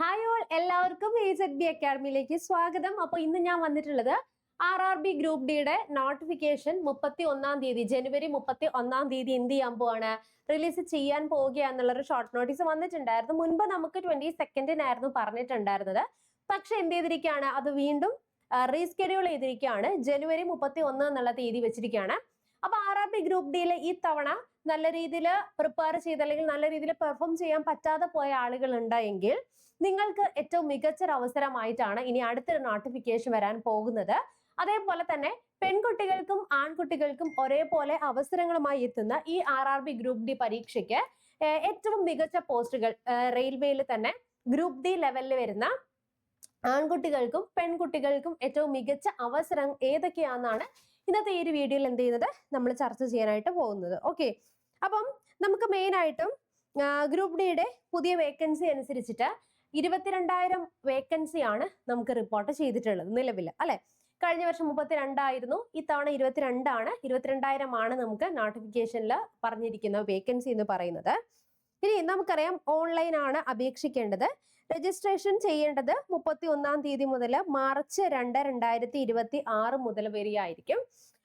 Hi all, എല്ലാവർക്കും AZB അക്കാഡമിയിലേക്ക് സ്വാഗതം. അപ്പോൾ ഇന്ന് ഞാൻ വന്നിട്ടുള്ളത് RRB ഗ്രൂപ്പ് ഡിയുടെ നോട്ടിഫിക്കേഷൻ 31-ാം തീയതി ജനുവരി 31-ാം തീയതി എന്ത് ചെയ്യാൻ പോവാണ്, റിലീസ് ചെയ്യാൻ പോവുകയാണെന്നുള്ളൊരു ഷോർട്ട് നോട്ടീസ് വന്നിട്ടുണ്ടായിരുന്നു. മുൻപ് നമുക്ക് 22-നായിരുന്നു പറഞ്ഞിട്ടുണ്ടായിരുന്നത്. പക്ഷെ എന്ത് ചെയ്തിരിക്കുകയാണ്, അത് വീണ്ടും റീസ്കെഡ്യൂൾ ചെയ്തിരിക്കുകയാണ്. ജനുവരി 31 എന്നുള്ള തീയതി വെച്ചിരിക്കുകയാണ്. അപ്പൊ RRB ഗ്രൂപ്പ് ഡിയിലെ ഈ തവണ നല്ല രീതിയിൽ പ്രിപ്പയർ ചെയ്ത് അല്ലെങ്കിൽ നല്ല രീതിയിൽ പെർഫോം ചെയ്യാൻ പറ്റാതെ പോയ ആളുകൾ ഉണ്ടായെങ്കിൽ നിങ്ങൾക്ക് ഏറ്റവും മികച്ചൊരു അവസരമായിട്ടാണ് ഇനി അടുത്തൊരു നോട്ടിഫിക്കേഷൻ വരാൻ പോകുന്നത്. അതേപോലെ തന്നെ പെൺകുട്ടികൾക്കും ആൺകുട്ടികൾക്കും ഒരേപോലെ അവസരങ്ങളുമായി എത്തുന്ന ഈ RRB ഗ്രൂപ്പ് ഡി പരീക്ഷയ്ക്ക് ഏറ്റവും മികച്ച പോസ്റ്റുകൾ റെയിൽവേയിൽ തന്നെ ഗ്രൂപ്പ് ഡി ലെവലിൽ വരുന്ന ആൺകുട്ടികൾക്കും പെൺകുട്ടികൾക്കും ഏറ്റവും മികച്ച അവസരം ഏതൊക്കെയാണെന്നാണ് ഇന്നത്തെ ഈ ഒരു വീഡിയോയിൽ എന്ത് ചെയ്യുന്നത് നമ്മൾ ചർച്ച ചെയ്യാനായിട്ട് പോകുന്നത്. ഓക്കെ, അപ്പം നമുക്ക് മെയിൻ ആയിട്ടും ഗ്രൂപ്പ് ഡിയുടെ പുതിയ വേക്കൻസി അനുസരിച്ചിട്ട് 22,000 വേക്കൻസിയാണ് നമുക്ക് റിപ്പോർട്ട് ചെയ്തിട്ടുള്ളത് നിലവിൽ, അല്ലെ? കഴിഞ്ഞ വർഷം 32 ഇത്തവണ 22 22,000 നമുക്ക് നോട്ടിഫിക്കേഷനിൽ പറഞ്ഞിരിക്കുന്ന വേക്കൻസി എന്ന് പറയുന്നത്. ഇനി നമുക്കറിയാം ഓൺലൈൻ ആണ് അപേക്ഷിക്കേണ്ടത്. രജിസ്ട്രേഷൻ ചെയ്യേണ്ടത് 31-ാം തീയതി മുതൽ മാർച്ച് 2, 2026 മുതൽ വരെയായിരിക്കും.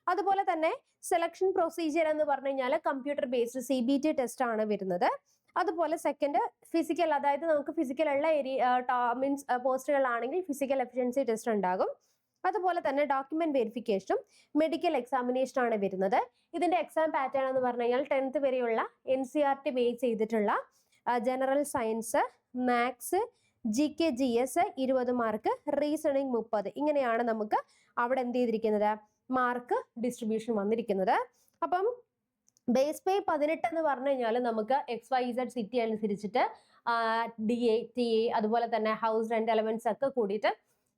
അതുപോലെ തന്നെ സെലക്ഷൻ പ്രൊസീജിയർ എന്ന് പറഞ്ഞു കഴിഞ്ഞാൽ കമ്പ്യൂട്ടർ ബേസ്ഡ് CBT ടെസ്റ്റ് ആണ് വരുന്നത്. അതുപോലെ സെക്കൻഡ് ഫിസിക്കൽ, അതായത് നമുക്ക് ഫിസിക്കൽ ഉള്ള മീൻസ് പോസ്റ്റുകളാണെങ്കിൽ ഫിസിക്കൽ എഫിഷ്യൻസി ടെസ്റ്റ് ഉണ്ടാകും. അതുപോലെ തന്നെ ഡോക്യുമെന്റ് വെരിഫിക്കേഷനും മെഡിക്കൽ എക്സാമിനേഷൻ ആണ് വരുന്നത്. ഇതിന്റെ എക്സാം പാറ്റേൺ എന്ന് പറഞ്ഞു കഴിഞ്ഞാൽ 10th വരെയുള്ള NCERT ബേസ് ചെയ്തിട്ടുള്ള general science, maths, GK GS 20 mark, reasoning 30, ഇങ്ങനെയാണ് നമുക്ക് അവിടെ എന്ത് ചെയ്തിരിക്കുന്നത്, മാർക്ക് ഡിസ്ട്രിബ്യൂഷൻ വന്നിരിക്കുന്നത്. അപ്പം ബേസ് പേ 18 എന്ന് പറഞ്ഞു കഴിഞ്ഞാൽ നമുക്ക് XYZ സിറ്റി അനുസരിച്ചിട്ട് DA TA അതുപോലെ തന്നെ ഹൗസ് റെന്റ് എലമെന്റ്സ് ഒക്കെ കൂടിയിട്ട്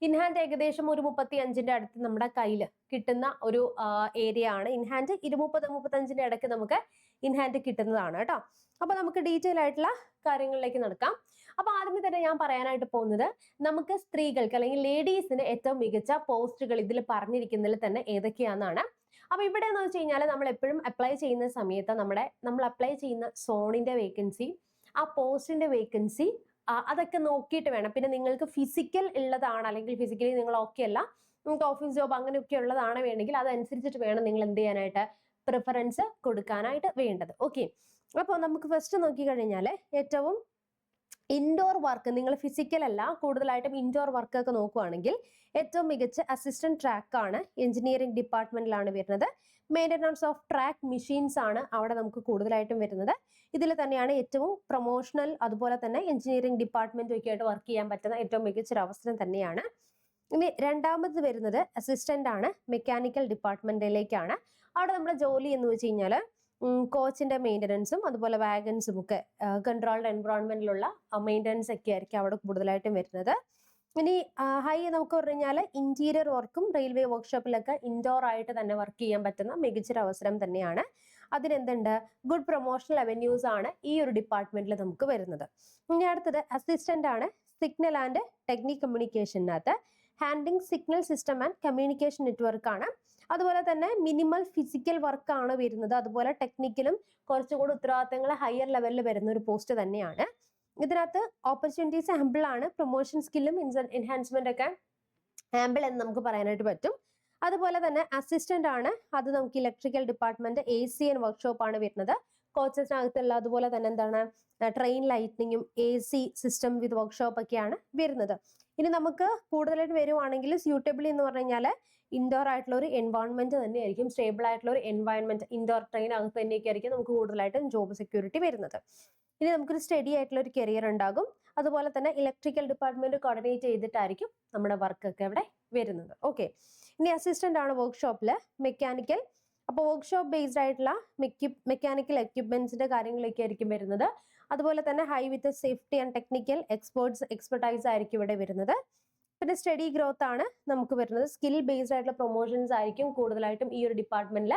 ഇൻഹാൻഡ് ഏകദേശം ഒരു 35-ന്റെ അടുത്ത് നമ്മുടെ കയ്യിൽ കിട്ടുന്ന ഒരു ഏരിയ ആണ്. ഇൻഹാൻഡ് 30-35-ന്റെ ഇടയ്ക്ക് നമുക്ക് ഇൻഹാൻഡ് കിട്ടുന്നതാണ് കേട്ടോ. അപ്പൊ നമുക്ക് ഡീറ്റെയിൽ ആയിട്ടുള്ള കാര്യങ്ങളിലേക്ക് നടക്കാം. അപ്പൊ ആദ്യമേ തന്നെ ഞാൻ പറയാനായിട്ട് പോകുന്നത്, നമുക്ക് സ്ത്രീകൾക്ക് അല്ലെങ്കിൽ ലേഡീസിന് ഏറ്റവും മികച്ച പോസ്റ്റുകൾ ഇതിൽ പറഞ്ഞിരിക്കുന്നതിൽ തന്നെ ഏതൊക്കെയാണെന്നാണ്. അപ്പൊ ഇവിടെ എന്ന് വെച്ച് കഴിഞ്ഞാൽ നമ്മൾ എപ്പോഴും അപ്ലൈ ചെയ്യുന്ന സമയത്ത് നമ്മൾ അപ്ലൈ ചെയ്യുന്ന സോണിന്റെ വേക്കൻസി, ആ പോസ്റ്റിന്റെ വേക്കൻസി, അതൊക്കെ നോക്കിയിട്ട് വേണം. പിന്നെ നിങ്ങൾക്ക് ഫിസിക്കൽ ഉള്ളതാണ് അല്ലെങ്കിൽ ഫിസിക്കലി നിങ്ങൾ ഓക്കെ അല്ല, നിങ്ങൾക്ക് ഓഫീസ് ജോബ് അങ്ങനെയൊക്കെ ഉള്ളതാണ് വേണമെങ്കിൽ അതനുസരിച്ചിട്ട് വേണം നിങ്ങൾ എന്ത് ചെയ്യാനായിട്ട്, പ്രിഫറൻസ് കൊടുക്കാനായിട്ട് വേണ്ടത്. ഓക്കെ, അപ്പോൾ നമുക്ക് ഫസ്റ്റ് നോക്കി കഴിഞ്ഞാൽ ഏറ്റവും ഇൻഡോർ വർക്ക്, നിങ്ങൾ ഫിസിക്കൽ അല്ല കൂടുതലായിട്ടും ഇൻഡോർ വർക്ക് ഒക്കെ നോക്കുകയാണെങ്കിൽ ഏറ്റവും മികച്ച അസിസ്റ്റന്റ് ട്രാക്ക് ആണ് എഞ്ചിനീയറിംഗ് ഡിപ്പാർട്ട്മെന്റിലാണ് വരുന്നത്. മെയിൻ്റനൻസ് ഓഫ് ട്രാക്ക് മെഷീൻസ് ആണ് അവിടെ നമുക്ക് കൂടുതലായിട്ടും വരുന്നത്. ഇതിൽ തന്നെയാണ് ഏറ്റവും പ്രൊമോഷണൽ അതുപോലെ തന്നെ എഞ്ചിനീയറിംഗ് ഡിപ്പാർട്ട്മെന്റും ഒക്കെ ആയിട്ട് വർക്ക് ചെയ്യാൻ പറ്റുന്ന ഏറ്റവും മികച്ചൊരു അവസരം തന്നെയാണ്. ഇനി രണ്ടാമത് വരുന്നത് അസിസ്റ്റന്റ് ആണ്, മെക്കാനിക്കൽ ഡിപ്പാർട്ട്മെന്റിലേക്കാണ്. അവിടെ നമ്മുടെ ജോലി എന്ന് വെച്ച് കഴിഞ്ഞാൽ കോച്ചിന്റെ മെയിൻ്റനൻസും അതുപോലെ വാഗൻസും ഒക്കെ കൺട്രോൾഡ് എൻവറോൺമെന്റിലുള്ള മെയിൻ്റനൻസ് ഒക്കെ ആയിരിക്കും അവിടെ കൂടുതലായിട്ടും വരുന്നത്. ഇനി ഹൈ നമുക്ക് പറഞ്ഞു കഴിഞ്ഞാൽ ഇന്റീരിയർ വർക്കും റെയിൽവേ വർക്ക്ഷോപ്പിലൊക്കെ ഇൻഡോർ ആയിട്ട് തന്നെ വർക്ക് ചെയ്യാൻ പറ്റുന്ന മികച്ചൊരു അവസരം തന്നെയാണ്. അതിനെന്തുണ്ട്, ഗുഡ് പ്രൊമോഷണൽ അവന്യൂസ് ആണ് ഈ ഒരു ഡിപ്പാർട്ട്മെന്റിൽ നമുക്ക് വരുന്നത്. ഇനി അടുത്തത് അസിസ്റ്റന്റ് ആണ്, സിഗ്നൽ ആൻഡ് ടെക്നിക് കമ്മ്യൂണിക്കേഷനകത്ത് handling signal system and communication network ആണ്. അതുപോലെ തന്നെ മിനിമൽ ഫിസിക്കൽ വർക്ക് ആണ് വരുന്നത്. അതുപോലെ ടെക്നിക്കലും കുറച്ചുകൂടി ഉത്തരവാദിത്തങ്ങൾ ഹയർ ലെവലിൽ വരുന്ന ഒരു പോസ്റ്റ് തന്നെയാണ്. ഇതിനകത്ത് ഓപ്പർച്യൂണിറ്റീസ് ആമ്പിൾ ആണ്, പ്രൊമോഷൻ സ്കില്ലും എൻഹാൻസ്മെന്റ് ഒക്കെ ആമ്പിൾ എന്ന് നമുക്ക് പറയാനായിട്ട് പറ്റും. അതുപോലെ തന്നെ അസിസ്റ്റന്റ് ആണ്, അത് നമുക്ക് electrical department AC and workshop ആണ് വരുന്നത്. കോച്ചസിനകത്തുള്ള അതുപോലെ തന്നെ എന്താണ് ട്രെയിൻ ലൈറ്റിനിങ്ങും AC സിസ്റ്റം വിത്ത് വർക്ക്ഷോപ്പ് ഒക്കെയാണ് വരുന്നത്. ഇനി നമുക്ക് കൂടുതലായിട്ട് വരുവാണെങ്കിൽ സ്യൂട്ടബിൾ എന്ന് പറഞ്ഞു കഴിഞ്ഞാൽ ഇൻഡോർ ആയിട്ടുള്ള ഒരു എൻവയോൺമെന്റ് തന്നെയായിരിക്കും, സ്റ്റേബിൾ ആയിട്ടുള്ള ഒരു എൻവയോൺമെന്റ്, ഇൻഡോർ ട്രെയിൻ അകത്ത് തന്നെയൊക്കെ ആയിരിക്കും നമുക്ക് കൂടുതലായിട്ടും ജോബ് സെക്യൂരിറ്റി വരുന്നത്. ഇനി നമുക്കൊരു സ്റ്റഡി ആയിട്ടുള്ള ഒരു കരിയർ ഉണ്ടാകും. അതുപോലെ തന്നെ ഇലക്ട്രിക്കൽ ഡിപ്പാർട്ട്മെന്റ് കോർഡിനേറ്റ് ചെയ്തിട്ടായിരിക്കും നമ്മുടെ വർക്ക് ഒക്കെ ഇവിടെ വരുന്നത്. ഓക്കെ, ഇനി അസിസ്റ്റന്റ് ആണ് വർക്ക്ഷോപ്പിൽ, മെക്കാനിക്കൽ. അപ്പോൾ വർക്ക്ഷോപ്പ് ബേസ്ഡ് ആയിട്ടുള്ള മെക്കാനിക്കൽ എക്യുപ്മെന്റ്സിന്റെ കാര്യങ്ങളൊക്കെ ആയിരിക്കും വരുന്നത്. അതുപോലെ തന്നെ high with safety and technical expertise ആയിരിക്കും ഇവിടെ വരുന്നത്. പിന്നെ സ്റ്റഡി ഗ്രോത്ത് ആണ് നമുക്ക് വരുന്നത്. സ്കിൽ ബേസ്ഡ് ആയിട്ടുള്ള പ്രൊമോഷൻസ് ആയിരിക്കും കൂടുതലായിട്ടും ഈ ഒരു ഡിപ്പാർട്ട്മെന്റിൽ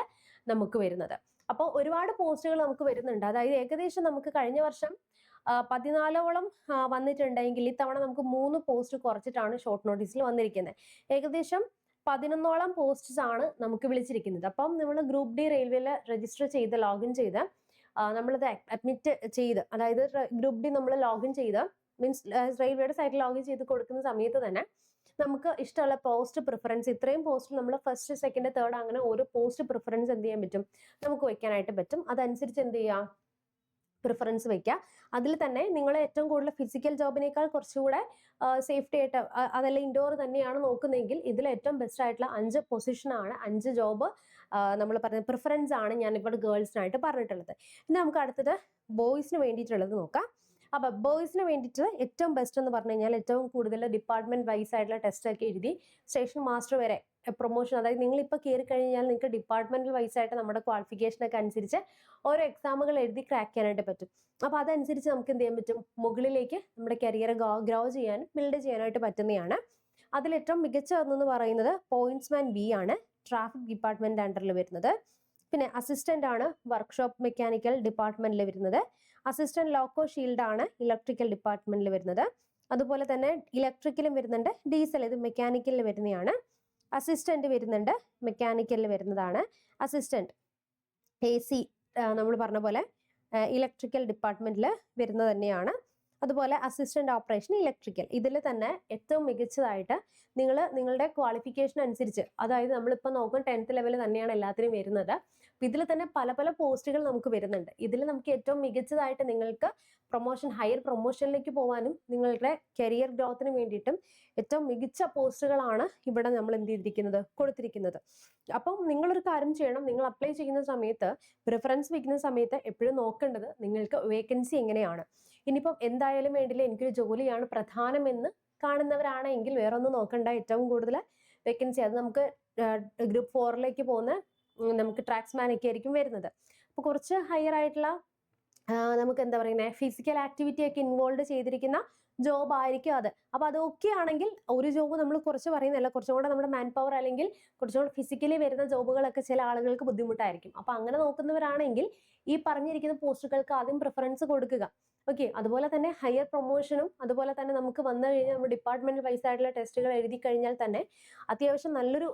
നമുക്ക് വരുന്നത്. അപ്പോൾ ഒരുപാട് പോസ്റ്റുകൾ നമുക്ക് വരുന്നുണ്ട്. അതായത് ഏകദേശം നമുക്ക് കഴിഞ്ഞ വർഷം 14ഓളം വന്നിട്ടുണ്ടെങ്കിൽ ഇത്തവണ നമുക്ക് 3 പോസ്റ്റ് കുറച്ചിട്ടാണ് ഷോർട്ട് നോട്ടീസിൽ വന്നിരിക്കുന്നത്. ഏകദേശം 11ഓളം പോസ്റ്റ്സ് ആണ് നമുക്ക് വിളിച്ചിരിക്കുന്നത്. അപ്പം നമ്മൾ ഗ്രൂപ്പ് ഡി റെയിൽവേയിൽ രജിസ്റ്റർ ചെയ്ത് ലോഗിൻ ചെയ്ത് നമ്മളത് അഡ്മിറ്റ് ചെയ്ത്, അതായത് ഗ്രൂപ്പ് ഡി നമ്മൾ ലോഗിൻ ചെയ്ത് മീൻസ് റെയിൽവേയുടെ സൈറ്റിൽ ലോഗിൻ ചെയ്ത് കൊടുക്കുന്ന സമയത്ത് തന്നെ നമുക്ക് ഇഷ്ടമുള്ള പോസ്റ്റ് പ്രിഫറൻസ്, ഇത്രയും പോസ്റ്റ് നമ്മൾ ഫസ്റ്റ് സെക്കൻഡ് തേർഡ് അങ്ങനെ ഓരോ പോസ്റ്റ് പ്രിഫറൻസ് എന്ത് ചെയ്യാൻ പറ്റും, നമുക്ക് വെക്കാനായിട്ട് പറ്റും. അതനുസരിച്ച് എന്ത് ചെയ്യാം, പ്രിഫറൻസ് വെക്കുക. അതിൽ തന്നെ നിങ്ങൾ ഏറ്റവും കൂടുതൽ ഫിസിക്കൽ ജോബിനേക്കാൾ കുറച്ചുകൂടെ സേഫ്റ്റി ആയിട്ട് അതല്ല ഇൻഡോർ തന്നെയാണ് നോക്കുന്നതെങ്കിൽ ഇതിൽ ഏറ്റവും ബെസ്റ്റ് ആയിട്ടുള്ള 5 പൊസിഷനാണ്, 5 ജോബ് നമ്മൾ പറഞ്ഞ പ്രിഫറൻസ് ആണ് ഞാൻ ഇവിടെ ഗേൾസിനായിട്ട് പറഞ്ഞിട്ടുള്ളത്. ഇനി നമുക്ക് അടുത്തത് ബോയ്സിന് വേണ്ടിയിട്ടുള്ളത് നോക്കാം. അപ്പൊ ബോയ്സിന് വേണ്ടിയിട്ട് ഏറ്റവും ബെസ്റ്റ് എന്ന് പറഞ്ഞു കഴിഞ്ഞാൽ ഏറ്റവും കൂടുതൽ ഡിപ്പാർട്ട്മെന്റ് വൈസ് ആയിട്ടുള്ള ടെസ്റ്റ് ഒക്കെ എഴുതി സ്റ്റേഷൻ മാസ്റ്റർ വരെ പ്രൊമോഷൻ, അതായത് നിങ്ങൾ ഇപ്പോൾ കയറി കഴിഞ്ഞാൽ നിങ്ങൾക്ക് ഡിപ്പാർട്ട്മെന്റൽ വൈസ് ആയിട്ട് നമ്മുടെ ക്വാളിഫിക്കേഷനൊക്കെ അനുസരിച്ച് ഓരോ എക്സാമുകൾ എഴുതി ക്രാക്ക് ചെയ്യാനായിട്ട് പറ്റും. അപ്പോൾ അതനുസരിച്ച് നമുക്ക് എന്ത് ചെയ്യാൻ പറ്റും, മുകളിലേക്ക് നമ്മുടെ കരിയർ ഗ്രോ ചെയ്യാനും ബിൽഡ് ചെയ്യാനായിട്ട് പറ്റുന്നതാണ്. അതിൽ ഏറ്റവും മികച്ച ഒന്നെന്ന് പറയുന്നത് പോയിന്റ്സ്മാൻ ബി ആണ്, ട്രാഫിക് ഡിപ്പാർട്ട്മെന്റ് അണ്ടറിൽ വരുന്നത്. പിന്നെ അസിസ്റ്റന്റ് ആണ് വർക്ക്ഷോപ്പ് മെക്കാനിക്കൽ ഡിപ്പാർട്ട്മെന്റിൽ വരുന്നത്. അസിസ്റ്റന്റ് ലോക്കോ ഷീൽഡ് ആണ് ഇലക്ട്രിക്കൽ ഡിപ്പാർട്ട്മെന്റിൽ വരുന്നത്. അതുപോലെ തന്നെ ഇലക്ട്രിക്കലും വരുന്നുണ്ട്, ഡീസൽ ഇത് മെക്കാനിക്കലിൽ വരുന്നതാണ്. അസിസ്റ്റന്റ് വരുന്നുണ്ട്, മെക്കാനിക്കലിൽ വരുന്നതാണ്. അസിസ്റ്റന്റ് AC നമ്മൾ പറഞ്ഞ പോലെ ഇലക്ട്രിക്കൽ ഡിപ്പാർട്ട്മെന്റിൽ വരുന്നത് തന്നെയാണ്. അതുപോലെ അസിസ്റ്റന്റ് ഓപ്പറേഷൻ ഇലക്ട്രിക്കൽ, ഇതിൽ തന്നെ ഏറ്റവും മികച്ചതായിട്ട് നിങ്ങളുടെ ക്വാളിഫിക്കേഷൻ അനുസരിച്ച്, അതായത് നമ്മളിപ്പോൾ നോക്കും 10th ലെവൽ തന്നെയാണ് എല്ലാത്തിനും വരുന്നത്. അപ്പം ഇതിൽ തന്നെ പല പല പോസ്റ്റുകൾ നമുക്ക് വരുന്നുണ്ട്. ഇതിൽ നമുക്ക് ഏറ്റവും മികച്ചതായിട്ട് നിങ്ങൾക്ക് പ്രൊമോഷൻ, ഹയർ പ്രൊമോഷനിലേക്ക് പോകാനും നിങ്ങളുടെ കരിയർ ഗ്രോത്തിന് വേണ്ടിയിട്ടും ഏറ്റവും മികച്ച പോസ്റ്റുകളാണ് ഇവിടെ നമ്മൾ എന്ത് ചെയ്തിരിക്കുന്നത്, കൊടുത്തിരിക്കുന്നത്. അപ്പം നിങ്ങളൊരു കാര്യം ചെയ്യണം, നിങ്ങൾ അപ്ലൈ ചെയ്യുന്ന സമയത്ത് പ്രിഫറൻസ് വയ്ക്കുന്ന സമയത്ത് എപ്പോഴും നോക്കേണ്ടത് നിങ്ങൾക്ക് വേക്കൻസി എങ്ങനെയാണ്. ഇനിയിപ്പം എന്തായാലും വേണ്ടില്ല എനിക്കൊരു ജോലിയാണ് പ്രധാനമെന്ന് കാണുന്നവരാണെങ്കിൽ വേറെ ഒന്നും നോക്കണ്ട, ഏറ്റവും കൂടുതൽ വേക്കൻസി അത് നമുക്ക് ഗ്രൂപ്പ് 4ലേക്ക് പോകുന്ന നമുക്ക് ട്രാക്സ്മാൻ ഒക്കെ ആയിരിക്കും വരുന്നത്. അപ്പോൾ കുറച്ച് ഹയർ ആയിട്ടുള്ള നമുക്ക് എന്താ പറയുന്നത് ഫിസിക്കൽ ആക്ടിവിറ്റി ഒക്കെ ഇൻവോൾവ് ചെയ്തിരിക്കുന്ന ജോബ് ആയിരിക്കും അത്. അപ്പൊ അതൊക്കെ ആണെങ്കിൽ ഒരു ജോബ് നമ്മൾ കുറച്ച് പറയുന്നില്ല, കുറച്ചും കൂടെ നമ്മുടെ മാൻ പവർ അല്ലെങ്കിൽ കുറച്ചും കൂടെ ഫിസിക്കലി വരുന്ന ജോബുകളൊക്കെ ചില ആളുകൾക്ക് ബുദ്ധിമുട്ടായിരിക്കും. അപ്പൊ അങ്ങനെ നോക്കുന്നവരാണെങ്കിൽ ഈ പറഞ്ഞിരിക്കുന്ന പോസ്റ്റുകൾക്ക് ആദ്യം പ്രിഫറൻസ് കൊടുക്കുക. ഓക്കെ, അതുപോലെ തന്നെ ഹയർ പ്രൊമോഷനും അതുപോലെ തന്നെ നമുക്ക് വന്നു കഴിഞ്ഞാൽ നമ്മൾ ഡിപ്പാർട്ട്മെന്റ് വൈസ് ആയിട്ടുള്ള ടെസ്റ്റുകൾ എഴുതി കഴിഞ്ഞാൽ തന്നെ അത്യാവശ്യം നല്ലൊരു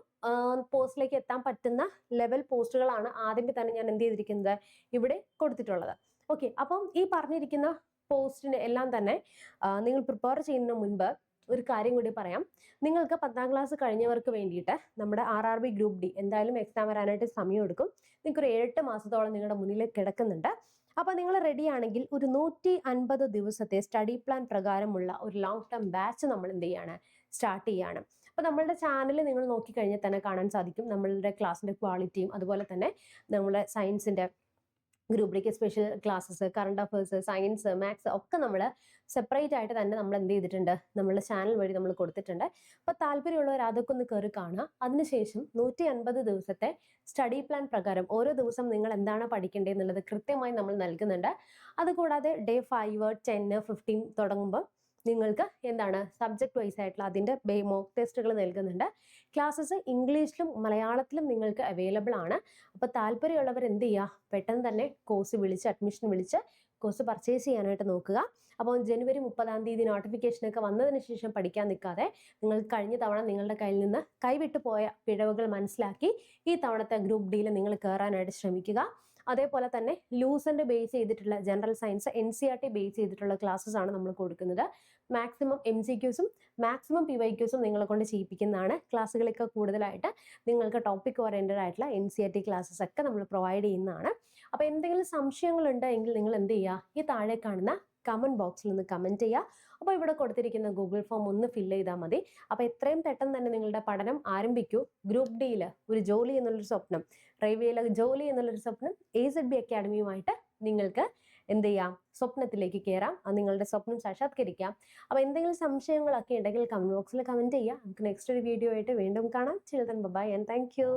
പോസ്റ്റിലേക്ക് എത്താൻ പറ്റുന്ന ലെവൽ പോസ്റ്റുകളാണ് ആദ്യമേ തന്നെ ഞാൻ എന്ത് ചെയ്തിരിക്കുന്നത് ഇവിടെ കൊടുത്തിട്ടുള്ളത്. ഓക്കെ, അപ്പം ഈ പറഞ്ഞിരിക്കുന്ന പോസ്റ്റിന് എല്ലാം തന്നെ നിങ്ങൾ പ്രിപ്പയർ ചെയ്യുന്നതിന് മുൻപ് ഒരു കാര്യം കൂടി പറയാം. നിങ്ങൾക്ക് 10ാം ക്ലാസ് കഴിഞ്ഞവർക്ക് വേണ്ടിയിട്ട് നമ്മുടെ RRB ഗ്രൂപ്പ് D എന്തായാലും എക്സാം വരാനായിട്ട് സമയം എടുക്കും. നിങ്ങൾക്ക് ഒരു 7-8 മാസത്തോളം നിങ്ങളുടെ മുന്നിൽ കിടക്കുന്നുണ്ട്. അപ്പോൾ നിങ്ങൾ റെഡി ആണെങ്കിൽ ഒരു 150 ദിവസത്തെ സ്റ്റഡി പ്ലാൻ പ്രകാരമുള്ള ഒരു ലോങ് ടേം ബാച്ച് നമ്മൾ എന്ത് ചെയ്യാണ്, സ്റ്റാർട്ട് ചെയ്യാണ്. അപ്പോൾ നമ്മളുടെ ചാനൽ നിങ്ങൾ നോക്കിക്കഴിഞ്ഞാൽ തന്നെ കാണാൻ സാധിക്കും നമ്മളുടെ ക്ലാസ്സിന്റെ ക്വാളിറ്റിയും അതുപോലെ തന്നെ നമ്മുടെ സയൻസിന്റെ ഗ്രൂപ്പ് ഡിക്ക് special classes, current affairs, science, maths ഒക്കെ നമ്മൾ സെപ്പറേറ്റ് ആയിട്ട് തന്നെ നമ്മൾ എന്ത് ചെയ്തിട്ടുണ്ട്, നമ്മളുടെ ചാനൽ വഴി നമ്മൾ കൊടുത്തിട്ടുണ്ട്. അപ്പോൾ താല്പര്യമുള്ളവർ അതൊക്കെ ഒന്ന് കയറി കാണുക. അതിനുശേഷം 150 ദിവസത്തെ സ്റ്റഡി പ്ലാൻ പ്രകാരം ഓരോ ദിവസം നിങ്ങൾ എന്താണ് പഠിക്കേണ്ടത് എന്നുള്ളത് കൃത്യമായി നമ്മൾ നൽകുന്നുണ്ട്. അതുകൂടാതെ ഡേ 5, 10, 15 തുടങ്ങുമ്പോൾ നിങ്ങൾക്ക് എന്താണ് സബ്ജക്ട് വൈസ് ആയിട്ടുള്ള അതിൻ്റെ മോക്ക് ടെസ്റ്റുകൾ നൽകുന്നുണ്ട്. ക്ലാസ്സസ് ഇംഗ്ലീഷിലും മലയാളത്തിലും നിങ്ങൾക്ക് അവൈലബിൾ ആണ്. അപ്പോൾ താല്പര്യമുള്ളവർ എന്ത് ചെയ്യുക, പെട്ടെന്ന് തന്നെ അഡ്മിഷൻ വിളിച്ച് കോഴ്സ് പർച്ചേസ് ചെയ്യാനായിട്ട് നോക്കുക. അപ്പോൾ ജനുവരി 30-ാം തീയതി നോട്ടിഫിക്കേഷനൊക്കെ വന്നതിന് ശേഷം പഠിക്കാൻ നിൽക്കാതെ നിങ്ങൾ കഴിഞ്ഞ തവണ നിങ്ങളുടെ കയ്യിൽ നിന്ന് കൈവിട്ടു പോയ പിഴവുകൾ മനസ്സിലാക്കി ഈ തവണത്തെ ഗ്രൂപ്പ് ഡിയിൽ നിങ്ങൾ കയറാനായിട്ട് ശ്രമിക്കുക. അതേപോലെ തന്നെ ലൂസന്റ് ബേസ് ചെയ്തിട്ടുള്ള ജനറൽ സയൻസ് NCERT ബേസ് ചെയ്തിട്ടുള്ള ക്ലാസ്സസ് ആണ് നമ്മൾ കൊടുക്കുന്നത്. മാക്സിമം MCQസും മാക്സിമം PYQസും നിങ്ങളെ കൊണ്ട് ചെയ്യിപ്പിക്കുന്നതാണ്. ക്ലാസ്സുകളൊക്കെ കൂടുതലായിട്ട് നിങ്ങൾക്ക് ടോപ്പിക് ഓറിയന്റഡ് ആയിട്ടുള്ള NCERT ക്ലാസ്സസ് ഒക്കെ നമ്മൾ പ്രൊവൈഡ് ചെയ്യുന്നതാണ്. അപ്പോൾ എന്തെങ്കിലും സംശയങ്ങൾ ഉണ്ടെങ്കിൽ നിങ്ങൾ എന്ത് ചെയ്യുക, ഈ താഴെ കാണുന്ന കമന്റ് ബോക്സിൽ നിന്ന് കമന്റ് ചെയ്യുക. അപ്പോൾ ഇവിടെ കൊടുത്തിരിക്കുന്ന ഗൂഗിൾ ഫോം ഒന്ന് ഫില്ല് ചെയ്താൽ മതി. അപ്പോൾ എത്രയും പെട്ടെന്ന് തന്നെ നിങ്ങളുടെ പഠനം ആരംഭിക്കൂ. ഗ്രൂപ്പ് ഡിയിൽ ഒരു ജോലി എന്നുള്ളൊരു സ്വപ്നം, റെയിൽവേയിലെ ജോലി എന്നുള്ളൊരു സ്വപ്നം AZB അക്കാഡമിയുമായിട്ട് നിങ്ങൾക്ക് എന്ത് ചെയ്യാം, സ്വപ്നത്തിലേക്ക് കയറാം. അത് നിങ്ങളുടെ സ്വപ്നം സാക്ഷാത്കരിക്കാം. അപ്പോൾ എന്തെങ്കിലും സംശയങ്ങളൊക്കെ ഉണ്ടെങ്കിൽ കമന്റ് ബോക്സിൽ കമന്റ് ചെയ്യുക. നമുക്ക് നെക്സ്റ്റ് ഒരു വീഡിയോ ആയിട്ട് വീണ്ടും കാണാം. Children bye and thank U.